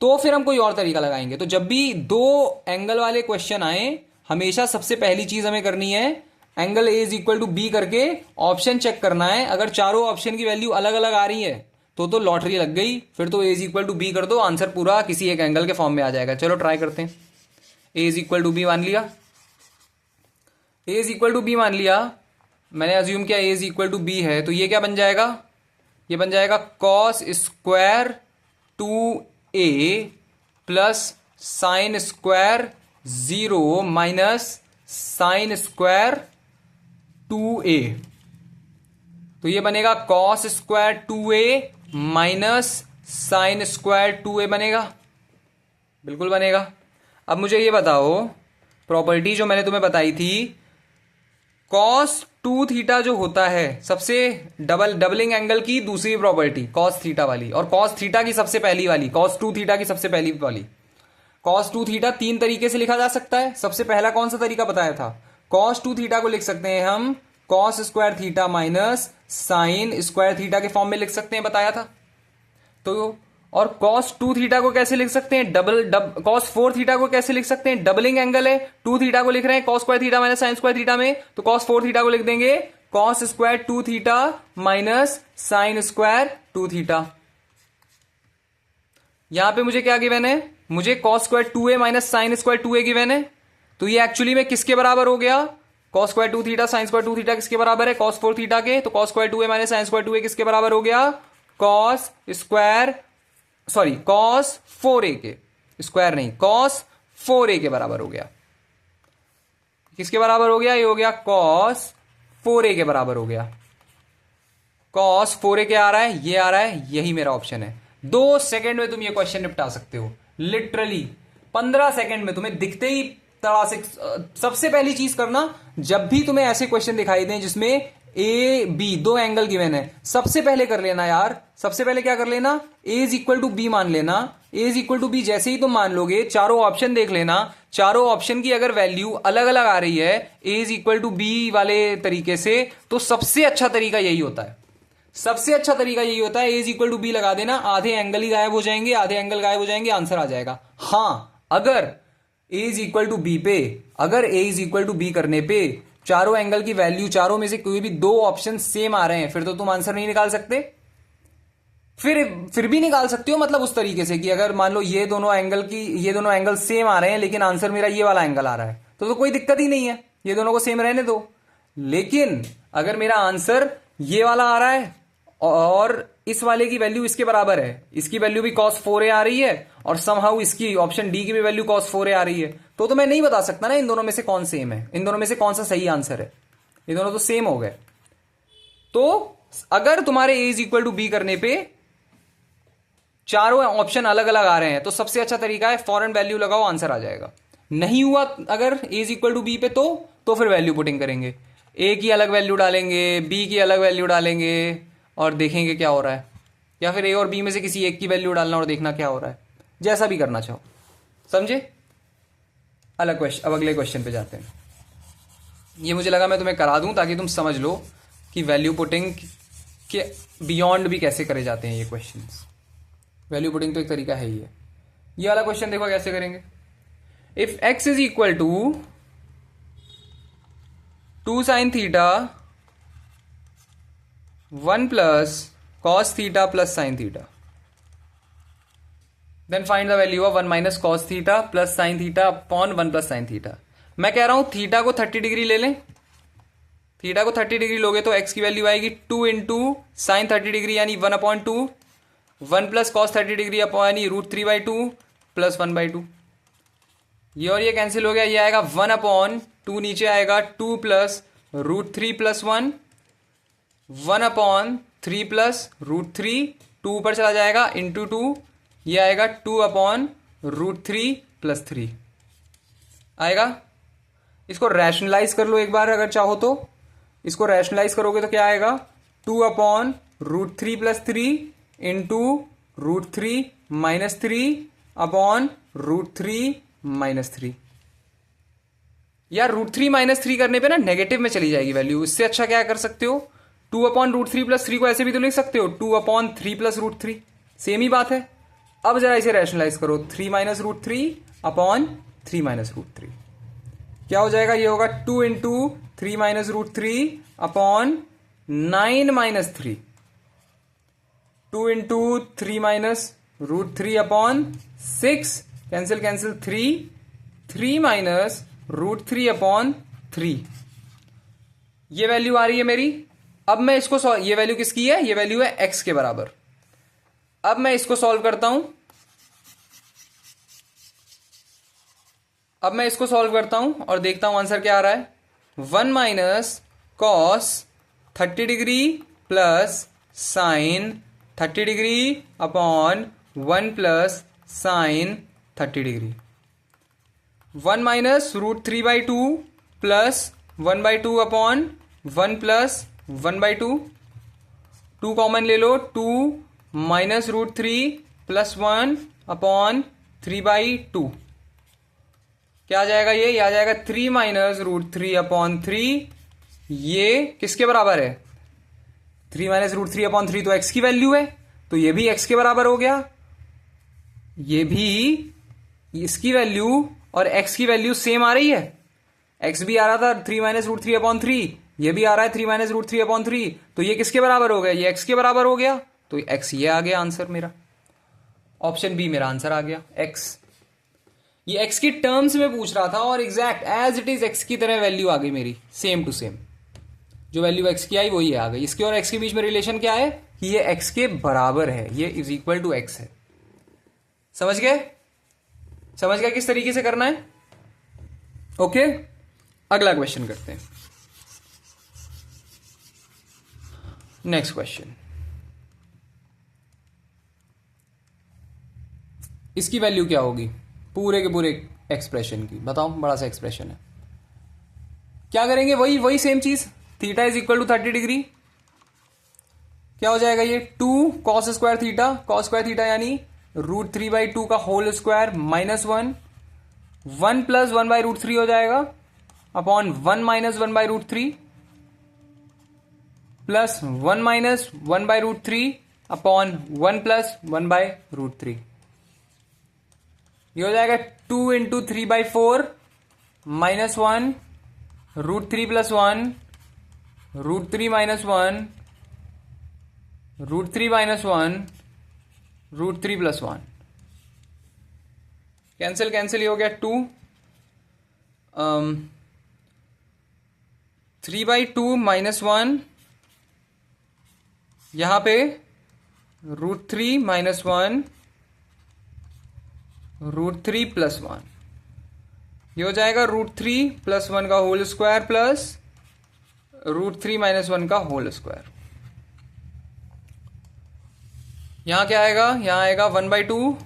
तो फिर हम कोई और तरीका लगाएंगे। तो जब भी दो एंगल वाले क्वेश्चन आए, हमेशा सबसे पहली चीज हमें करनी है angle A is equal to B करके ऑप्शन चेक करना है। अगर चारों ऑप्शन की वैल्यू अलग अलग आ रही है तो लॉटरी लग गई, फिर तो ए इज इक्वल टू बी कर दो, आंसर पूरा किसी एक एंगल के फॉर्म में आ जाएगा। चलो ट्राई करते हैं। ए इज इक्वल टू बी मान लिया, ए इज इक्वल टू बी मान लिया, मैंने अज्यूम किया ए इज इक्वल टू बी है, तो ये क्या बन जाएगा, ये बन जाएगा cos square 2a plus sine square 0 minus sine square 2a। तो ये बनेगा cos square 2a minus sine square 2a बनेगा, बिल्कुल बनेगा। अब मुझे ये बताओ, प्रॉपर्टी जो मैंने तुम्हें बताई थी, कॉस 2 थीटा जो होता है, सबसे डबलिंग एंगल की दूसरी प्रॉपर्टी कॉस थीटा वाली, और कॉस थीटा की सबसे पहली वाली कॉस 2 थीटा की सबसे पहली वाली। कॉस 2 थीटा 3 तरीके से लिखा जा सकता है। सबसे पहला कौन सा तरीका बताया था, कॉस 2 थीटा को लिख सकते हैं हम cos square theta minus sign square theta के फॉर्म में लिख सकते हैं, बताया था। तो और cos 2 थीटा को कैसे लिख सकते हैं, cos 4 थीटा को कैसे लिख सकते हैं, डबलिंग एंगल है, 2 थीटा को लिख रहे हैं cos square theta minus sign square theta में, तो cos 4 थीटा को लिख देंगे cos square 2 theta minus sine square 2 theta. यहां पे मुझे क्या गिवन है, मुझे cos square 2a minus sine square 2a given है। तो ये एक्चुअली में किसके बराबर हो गया, cos square 2 theta sine square 2 theta किसके बराबर है, cos 4 थीटा के। तो cos square 2a minus sine square 2a किसके बराबर हो गया, cos स्क्वायर cos 4a के, स्क्वायर नहीं, cos 4a के बराबर हो गया। किसके बराबर हो गया, ये हो गया cos 4a के बराबर हो गया। cos 4a क्या आ रहा है, ये आ रहा है, यही मेरा ऑप्शन है। 2 सेकंड में तुम ये क्वेश्चन निपटा सकते हो, लिटरली 15 सेकंड में तुम्हें दिखते ही तड़ा से। सबसे पहली चीज करना, जब भी तुम्हें ऐसे क्वेश्चन दिखाई दें जिसमें ए बी दो एंगल गिवन है, सबसे पहले कर लेना यार, सबसे पहले क्या कर लेना, ए इज इक्वल टू बी मान लेना। ए इज इक्वल टू बी जैसे ही तुम मान लोगे, चारों ऑप्शन देख लेना, चारों ऑप्शन की अगर वैल्यू अलग अलग आ रही है ए इज इक्वल टू बी वाले तरीके से, तो सबसे अच्छा तरीका यही होता है, सबसे अच्छा तरीका यही होता है। ए इज इक्वल टू बी लगा देना, आधे एंगल ही गायब हो जाएंगे, आधे एंगल गायब हो जाएंगे, आंसर आ जाएगा। हाँ, अगर ए इज इक्वल टू बी पे, अगर ए इज इक्वल टू बी करने पे चारों एंगल की वैल्यू, चारों में से कोई भी दो ऑप्शन सेम आ रहे हैं, फिर तो तुम आंसर नहीं निकाल सकते। फिर भी निकाल सकते हो, मतलब उस तरीके से कि अगर मान लो ये दोनों एंगल सेम आ रहे हैं लेकिन आंसर मेरा ये वाला एंगल आ रहा है, तो कोई दिक्कत ही नहीं है, ये दोनों को सेम रहने दो। लेकिन अगर मेरा आंसर ये वाला आ रहा है और इस वाले की वैल्यू इसके बराबर है, इसकी वैल्यू भी cos 4a आ रही है और समहाउ इसकी ऑप्शन डी की भी वैल्यू cos 4a आ रही है, तो मैं नहीं बता सकता ना इन दोनों में से कौन सेम है, इन दोनों में से कौन सा सही आंसर है। ये दोनों तो सेम हो गए। तो अगर तुम्हारे a is equal to b करने पे चारों ऑप्शन अलग अलग आ रहे हैं, तो सबसे अच्छा तरीका है फॉरन वैल्यू लगाओ, आंसर आ जाएगा। नहीं हुआ अगर a is equal to b पे, तो फिर वैल्यू पुटिंग करेंगे, a की अलग वैल्यू डालेंगे, b की अलग वैल्यू डालेंगे और देखेंगे क्या हो रहा है, या फिर a और b में से किसी एक की वैल्यू डालना और देखना क्या हो रहा है, जैसा भी करना चाहो, समझे। अलग क्वेश्चन, अब अगले क्वेश्चन पे जाते हैं। ये मुझे लगा मैं तुम्हें करा दूं ताकि तुम समझ लो कि वैल्यू पुटिंग के बियॉन्ड भी कैसे करे जाते हैं ये क्वेश्चंस। वैल्यू पुटिंग तो एक तरीका है ही है। ये वाला क्वेश्चन देखो कैसे करेंगे। If x is equal to 2 sin theta 1 plus cos theta plus sin theta, then find the value of 1 minus cos theta plus sin theta upon 1 plus sin theta. मैं कह रहा हूं थीटा को 30 डिग्री ले लें, थीटा को 30 डिग्री लोगे तो x की वैल्यू आएगी 2 इंटू साइन 30 डिग्री यानी 1/2, 1 प्लस कॉस 30 डिग्री अपॉन यानी √3/2 प्लस 1/2, ये और ये कैंसिल हो गया, ये आएगा 1/2, नीचे आएगा 2 प्लस √3 प्लस 1, 1/3 प्लस √3, 2 ऊपर चला जाएगा इंटू 2, ये आएगा 2/√3 प्लस 3 आएगा। इसको रैशनलाइज कर लो एक बार अगर चाहो तो, इसको रैशनलाइज करोगे तो क्या आएगा, 2/√3 plus 3 into √3 minus 3 upon √3 minus 3। यार √3 माइनस 3 करने पे ना नेगेटिव में चली जाएगी वैल्यू, इससे अच्छा क्या कर सकते हो, 2/√3 प्लस 3 को ऐसे भी तो लिख सकते हो 2/3 प्लस √3, सेम ही बात है। अब जरा इसे रैशनलाइज करो, 3 माइनस √3 अपॉन 3 माइनस √3 क्या हो जाएगा, ये होगा 2 into 3 minus √3 upon 9 minus 3, 2 into 3 minus √3 upon 6, cancel cancel 3 minus √3 upon 3, ये वैल्यू आ रही है मेरी। अब मैं इसको ये वैल्यू किसकी है, ये वैल्यू है x के बराबर। अब मैं इसको सॉल्व करता हूं, और देखता हूं आंसर क्या आ रहा है, 1 minus cos 30 degree plus sign 30 degree upon 1 plus sign 30 degree, 1 minus √3/2 plus 1/2 upon 1 plus 1/2, 2 common ले लो, 2 माइनस √3 प्लस 1 अपॉन 3/2, क्या आ जाएगा, ये आ जाएगा 3 माइनस √3 अपॉन 3, ये किसके बराबर है, 3 माइनस √3 अपॉन 3 तो x की वैल्यू है, तो ये भी x के बराबर हो गया, ये भी इसकी वैल्यू और x की वैल्यू सेम आ रही है, x भी आ रहा था 3 माइनस √3 अपॉन 3, ये भी आ रहा है 3 माइनस √3 अपॉन 3, तो ये किसके बराबर हो गया, ये x के बराबर हो गया, तो x ये आ गया आंसर मेरा, ऑप्शन बी मेरा आंसर आ गया x। ये x की टर्म्स में पूछ रहा था और exact as it is x की तरह वैल्यू आ गई मेरी, सेम टू सेम, जो वैल्यू x की आई वही आ गई। इसके और x के बीच में रिलेशन क्या है कि ये x के बराबर है, ये इज इक्वल टू x है। समझ गए, समझ गए किस तरीके से करना है। ओके, अगला क्वेश्चन करते हैं, नेक्स्ट क्वेश्चन। इसकी वैल्यू क्या होगी पूरे के पूरे एक्सप्रेशन की, बताओ, बड़ा सा एक्सप्रेशन है, क्या करेंगे, वही सेम चीज, theta is equal to 30 degree, क्या हो जाएगा ये 2 cos स्क्वायर थीटा यानी √3/2 का होल स्क्वायर माइनस 1 प्लस 1/√3 हो जाएगा upon 1 minus 1/√3 plus 1 minus 1/√3 upon 1 plus 1/√3, ये हो जाएगा 2 into 3/4 minus 1 √3 plus 1 √3 minus 1 √3 minus 1 √3 plus 1, cancel cancel, ये हो गया 2, 3/2 माइनस 1, यहां पे √3 माइनस 1 √3 प्लस 1, ये हो जाएगा √3 प्लस 1 का होल स्क्वायर प्लस √3 माइनस 1 का होल स्क्वायर, यहां क्या आएगा, यहां आएगा 1/2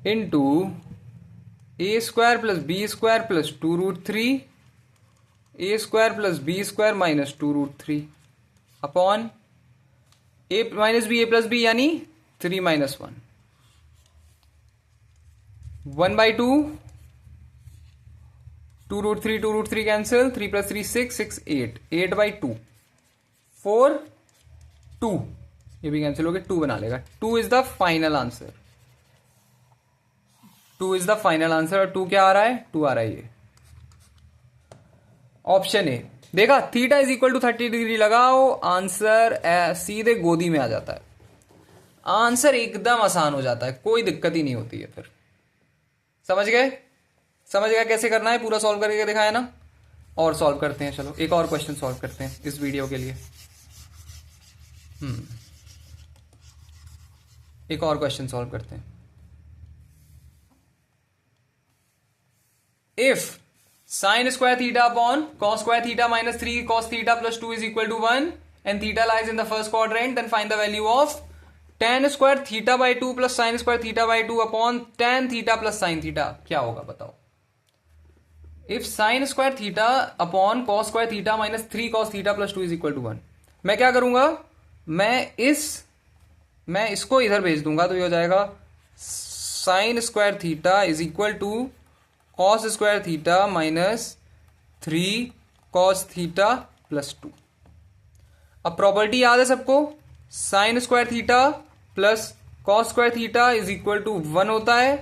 into A square plus B square plus 2√3 A square plus B square minus 2√3 upon A minus B A plus B यानी 3 माइनस 1, 1/2 2√3 कैंसिल, 3 प्लस 3 6 8 8/2 4 2, ये भी कैंसिल हो गया, 2 बना लेगा, 2 is the final answer, 2 is the final answer, और 2 क्या आ रहा है, 2 आ रहा है ये ऑप्शन ए। देखा, theta is equal to 30 degree लगाओ, आंसर सीधे गोदी में आ जाता है, आंसर एकदम आसान हो जाता है, कोई दिक्कत ही नहीं होती है फिर। समझ गए, समझ गया कैसे करना है, पूरा सॉल्व करके दिखाया ना। और सॉल्व करते हैं, चलो एक और क्वेश्चन सॉल्व करते हैं इस वीडियो के लिए। एक और क्वेश्चन सॉल्व करते हैं। If sine square theta upon cos square theta minus 3 cos theta plus 2 is equal to 1 and theta lies in the first quadrant, then find the value of tan square theta by 2 plus sine square theta by 2 upon tan theta plus sign theta. क्या होगा बताओ? If sine square theta upon cos square theta minus 3 cos theta plus 2 is equal to 1, मैं क्या करूंगा, मैं इसको इधर भेज दूंगा, तो ये हो जाएगा sine square theta is equal to cos square theta minus 3 cos theta plus 2। अब प्रॉपर्टी याद है सबको, sine square theta plus cos square theta is equal to 1 होता है,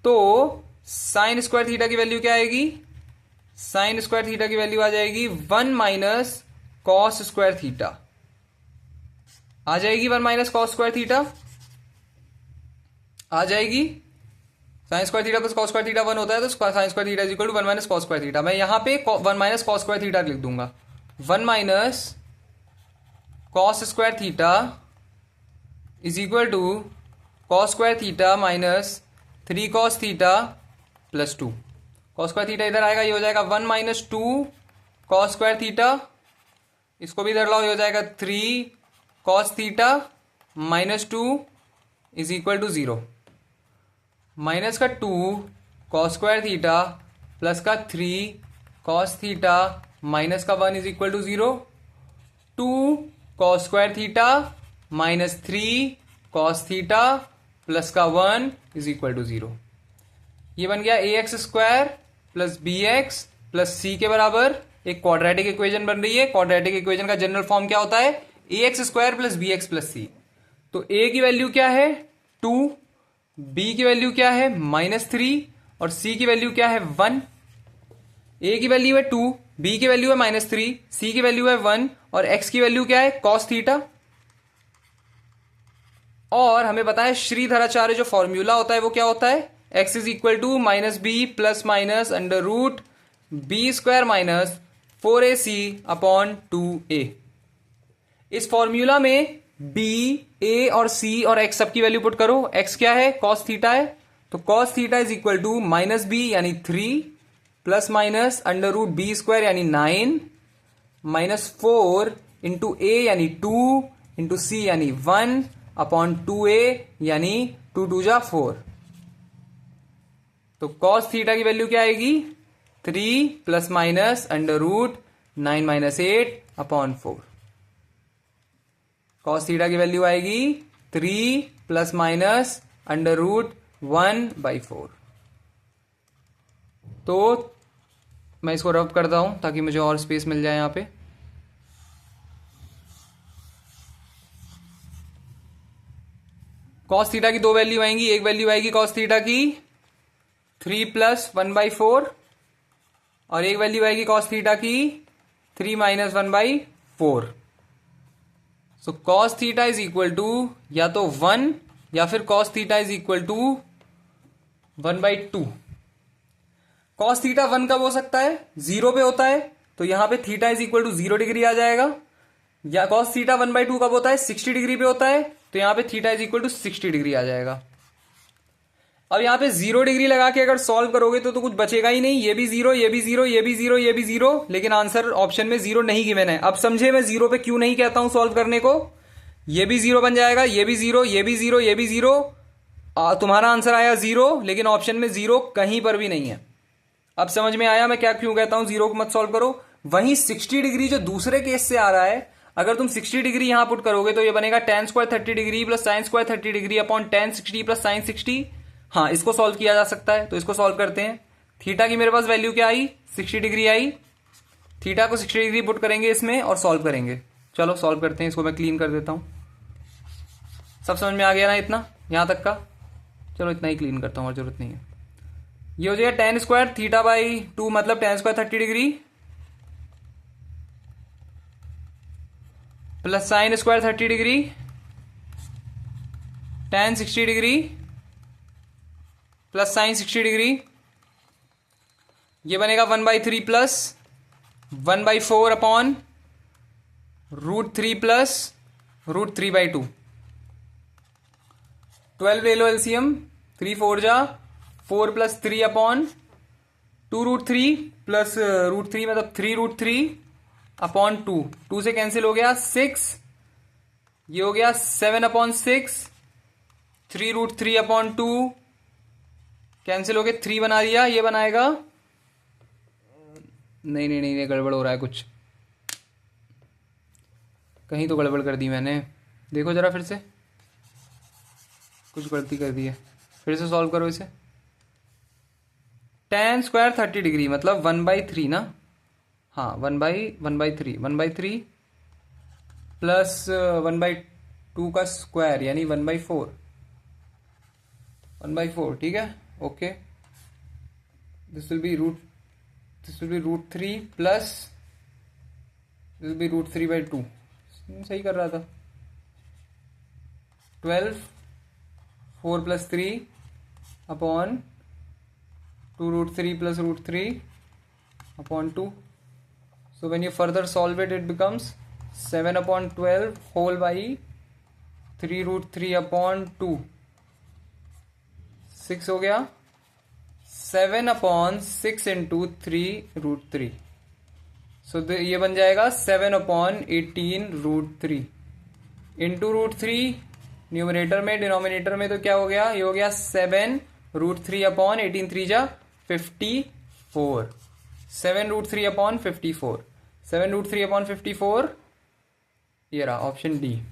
तो साइन स्क्वायर थीटा की वैल्यू क्या आएगी, साइन स्क्वायर थीटा की वैल्यू आ जाएगी 1 माइनस कॉस स्क्वायर थीटा, आ जाएगी 1 माइनस कॉस स्क्वायर थीटा आ जाएगी। Sine square theta plus cos square theta 1 होता है, तो sine square theta is equal to 1 minus cos square theta. मैं यहां पे 1 माइनस कॉस स्क्वायर थीटा लिख दूंगा, 1 minus cos square theta is equal to cos square theta minus 3 cos theta plus 2। Cos square theta इधर आएगा, ये हो जाएगा 1 माइनस 2 कॉस स्क्वायर थीटा, इसको भी इधर लाओ, ये हो जाएगा 3 cos theta minus 2 is equal to 0। Minus का 2 कॉस स्क्वायर थीटा प्लस का 3 कॉस थीटा माइनस का 1 is equal to 0। 2 cos square theta minus 3 cos theta plus का 1 इज इक्वल टू 0। ये बन गया ax square plus bx plus c के बराबर एक क्वाड्रेटिक इक्वेशन बन रही है। क्वाड्रेटिक इक्वेशन का जनरल फॉर्म क्या होता है, ax square plus bx plus c। तो a की वैल्यू क्या है 2, b की वैल्यू क्या है -3 और c की वैल्यू क्या है 1। a की वैल्यू है 2, b की वैल्यू है -3, c की वैल्यू है 1 और x की वैल्यू क्या है कॉस थीटा। और हमें पता है श्रीधराचार्य जो फॉर्मूला होता है वो क्या होता है, x is equal to minus b plus minus under root b square minus 4ac upon 2a। इस फॉर्मूला में b, a और c और x सबकी वैल्यू पुट करो। x क्या है cos थीटा है, तो cos theta is equal to minus b यानी 3 plus minus under root b square यानी 9 माइनस 4 इंटू a यानी 2 इंटू c यानी 1 अपॉन 2a यानी 2 2 जा 4। तो cos थीटा की वैल्यू क्या आएगी 3 plus minus under root 9 minus 8 upon 4। cos theta की वैल्यू आएगी 3 प्लस माइनस अंडर रूट 1/4। तो मैं इसको रब करता हूं ताकि मुझे और स्पेस मिल जाए यहां पे। cos थीटा की दो वैल्यू आएंगी, एक वैल्यू आएगी cos थीटा की 3 प्लस 1/4 और एक वैल्यू आएगी cos थीटा की 3 minus 1/4। So cos theta is equal to या तो 1 या फिर cos theta is equal to 1/2। cos theta 1 कब हो सकता है, 0 पे होता है, तो यहां पे theta is equal to 0 degree आ जाएगा। या cos थीटा 1/2 कब होता है, 60 डिग्री पे होता है, तो यहां पे theta is equal to 60 degree आ जाएगा। अब यहां पे 0 डिग्री लगा के अगर सॉल्व करोगे तो कुछ बचेगा ही नहीं, ये भी 0, ये भी 0, ये भी 0, ये भी 0, लेकिन आंसर ऑप्शन में 0 नहीं गिवन है। अब समझे मैं 0 पे क्यों नहीं कहता हूं सॉल्व करने को। ये भी 0 बन जाएगा, ये भी 0, ये भी 0, ये भी 0, तुम्हारा आंसर आया 0, लेकिन ऑप्शन में 0 कहीं पर भी नहीं है। अब समझ में आया मैं क्या क्यों कहता हूं 0 को मत सॉल्व करो। वहीं 60 डिग्री जो दूसरे केस से आ रहा है, अगर तुम 60 डिग्री यहां पुट करोगे तो ये बनेगा tan square 30 degree plus sine square 30 degree upon tan 60 plus sign 60। हाँ, इसको सॉल्व किया जा सकता है, तो इसको सॉल्व करते हैं। थीटा की मेरे पास वैल्यू क्या आई 60 डिग्री आई, थीटा को 60 डिग्री पुट करेंगे इसमें और सॉल्व करेंगे। चलो सॉल्व करते हैं, इसको मैं क्लीन कर देता हूं। सब समझ में आ गया ना इतना यहां तक का, चलो इतना ही क्लीन करता हूं और जरूरत नहीं है। ये हो जाएगा tan स्क्वायर थीटा बाई 2 मतलब tan square 30 degree plus sine square 30 degree tan 60 degree plus sign 60 degree, ये बनेगा 1/3 प्लस 1/4 अपॉन √3 प्लस √3/2। 12 ले लो एलसीएम, 3 4 जा 4 प्लस 3 अपॉन 2√3 प्लस √3 मतलब 3√3/2, 2 से कैंसिल हो गया 6, ये हो गया 7/6, 3√3/2 कैंसिल हो गया 3 बना दिया, ये बनाएगा नहीं नहीं नहीं, गड़बड़ हो रहा है कुछ, कहीं तो गड़बड़ कर दी मैंने, देखो जरा फिर से, कुछ गलती कर दी है, फिर से सॉल्व करो इसे। tan स्क्वायर 30 डिग्री मतलब 1/3 ना, हाँ 1/3 प्लस 1/2 का स्क्वायर यानी 1/4, ठीक है, okay. This will be √3 plus this will be √3/2, सही कर रहा था, 12 4 + 3 upon 2√3 plus √3/2. So when you further solve it, it becomes 7/12 whole by 3√3/2. 6 हो गया, 7/6 into 3√3. So ये बन जाएगा 7/18√3 into √3 न्यूमरेटर में, डिनोमिनेटर में तो क्या हो गया, ये हो गया 7√3/18, 3 जा 54, 7√3/54, 7√3/54, ये रहा ऑप्शन डी,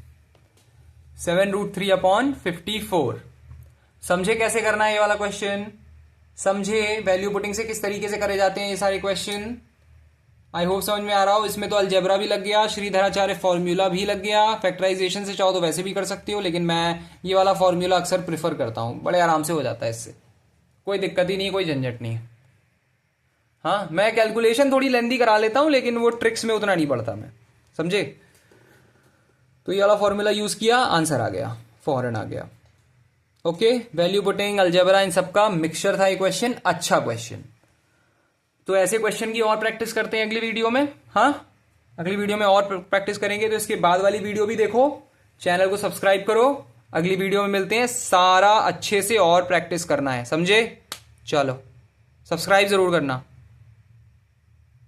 7√3/54। समझे कैसे करना है ये वाला क्वेश्चन, समझे वैल्यू पुटिंग से किस तरीके से करे जाते हैं ये सारे क्वेश्चन, आई होप समझ में आ रहा हो। इसमें तो अलजेब्रा भी लग गया, श्रीधराचार्य फॉर्मूला भी लग गया, फैक्टराइजेशन से चाहो तो वैसे भी कर सकती हो, लेकिन मैं ये वाला फॉर्मूला अक्सर प्रिफर करता हूं, बड़े आराम से हो जाता है इससे, कोई दिक्कत ही नहीं, कोई झंझट नहीं है। हाँ मैं कैलकुलेशन थोड़ी लेंदी करा लेता हूं, लेकिन वो ट्रिक्स में उतना नहीं पड़ता मैं, समझे। तो ये वाला फॉर्मूला यूज किया, आंसर आ गया, फॉरन आ गया। ओके, वैल्यू पुटिंग, अलजेब्रा, इन सबका मिक्सचर था ये क्वेश्चन, अच्छा क्वेश्चन। तो ऐसे क्वेश्चन की और प्रैक्टिस करते हैं अगली वीडियो में। हाँ अगली वीडियो में और प्रैक्टिस करेंगे, तो इसके बाद वाली वीडियो भी देखो, चैनल को सब्सक्राइब करो, अगली वीडियो में मिलते हैं, सारा अच्छे से और प्रैक्टिस करना है, समझे। चलो सब्सक्राइब जरूर करना।